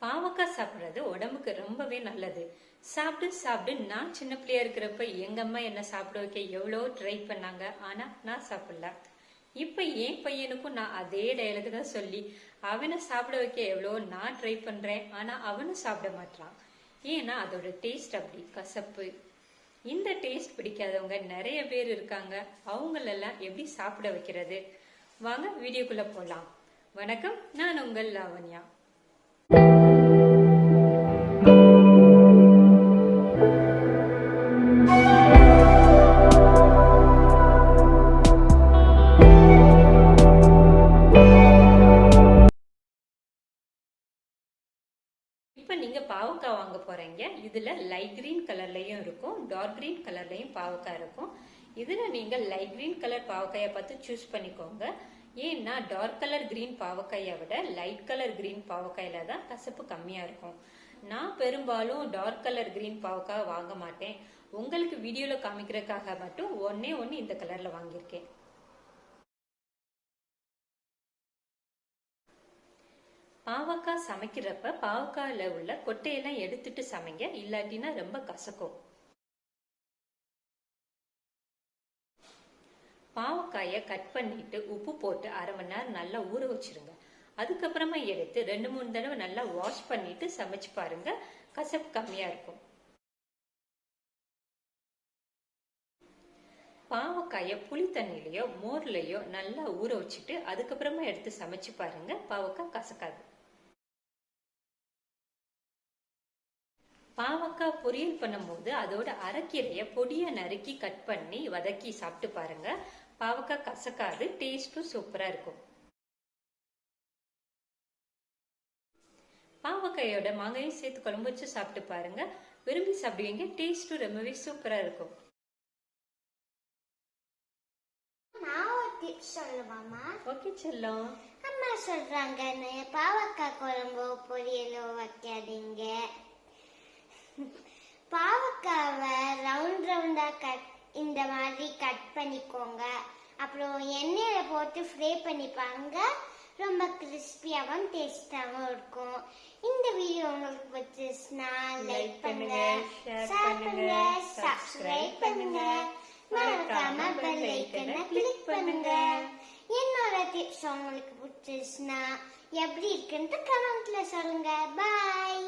பாவக்காய் சாப்பிட்றது உடம்புக்கு ரொம்பவே நல்லது. சாப்பிடு சாப்பிடு நான் சின்ன பிள்ளையா இருக்கிறப்ப எங்க அம்மா என்ன சாப்பிட வைக்க எவ்வளோ ட்ரை பண்ணாங்க. ஆனா நான் சாப்பிடல. இப்ப என் பையனுக்கும் நான் அதே டயலுக்கு தான் சொல்லி அவனை சாப்பிட வைக்க எவ்வளோ நான் ட்ரை பண்றேன். ஆனா அவனும் சாப்பிட மாட்டான். ஏன்னா அதோட டேஸ்ட் அப்படி கசப்பு. இந்த டேஸ்ட் பிடிக்காதவங்க நிறைய பேர் இருக்காங்க. அவங்களெல்லாம் எப்படி சாப்பிட வைக்கிறது? வாங்க வீடியோக்குள்ள போலாம். வணக்கம், நான் உங்கள் லாவண்யா. இப்போ நீங்க பாவக்காய் வாங்க போறீங்க. இதுல லைட் கிரீன் கலர்லயும் இருக்கும், டார்க் கிரீன் கலர்லயும் பாவக்காய் இருக்கும். இதுல நீங்க லைட் கிரீன் கலர் பாவக்காயை பார்த்து சூஸ் பண்ணிக்கோங்க. ஏன்னா டார்க் கலர் கிரீன் பாவக்காயை விட லைட் கலர் கிரீன் பாவக்காயில தான் கசப்பு கம்மியா இருக்கும். நான் பெரும்பாலும் டார்க் கலர் கிரீன் பாவக்காய் வாங்க மாட்டேன். உங்களுக்கு வீடியோல காமிக்கிறதுக்காக மட்டும் ஒன்னே இந்த கலர்ல வாங்கியிருக்கேன். பாவக்காய் சமைக்கிறப்ப பாவக்காயில உள்ள கொட்டையெல்லாம் எடுத்துட்டு சமைங்க, இல்லாட்டினா ரொம்ப கசக்கும். பாவக்காயை கட் பண்ணிட்டு உப்பு போட்டு அரை மணி நேரம் நல்லா ஊற வச்சிருங்க. அதுக்கப்புறமா எடுத்து 2-3 தடவை நல்லா வாஷ் பண்ணிட்டு சமைச்சு பாருங்க, கசப்பு கம்மியா இருக்கும். பாவக்காயை புளி தண்ணிலையோ மோர்லயோ நல்லா ஊற வச்சுட்டு அதுக்கப்புறமா எடுத்து சமைச்சு பாருங்க, பாவக்காய் கசக்காது. பாவக்காய் பொரியல் பண்ணும்போது அதோட அரைக்கீரைய பொடியா நறுக்கி கட் பண்ணி வதக்கி சாப்பிட்டு பாருங்க, பாவக்காய் கசக்காது, டேஸ்டும் சூப்பரா இருக்கும். பாவக்காயோட மாங்காயும் சேர்த்து குழம்பு வச்சு சாப்பிட்டு பாருங்க, விரும்பி சாப்பிடுவீங்க, டேஸ்டும் ரொம்பவே சூப்பரா இருக்கும். ஓகே செல்லம். அம்மா சொல்றாங்க பாவக்காய் குழம்போ பொரியலோ வைக்காதீங்க. பாவக்காவை ரவுண்ட் ரவுண்டா இந்த மாதிரி கட் பண்ணிக்கோங்க. அப்புறம் எண்ணெயில போட்டு ஃப்ரை பண்ணிப்பாங்க, ரொம்ப கிறிஸ்பியாவும் டேஸ்டாவும் இருக்கும். இந்த வீடியோ உங்களுக்கு பிடிச்சிருச்சுன்னா லைக் பண்ணுங்க, ஷேர் பண்ணுங்க, சப்ஸ்கிரைப் பண்ணுங்க, மறக்காம பெல் ஐகானை கிளிக் பண்ணுங்க. என்னோட டிப்ஸ் உங்களுக்கு பிடிச்சிருச்சுன்னா எப்படி இருக்குன்னு கமெண்ட்ல சொல்லுங்க. பாய்.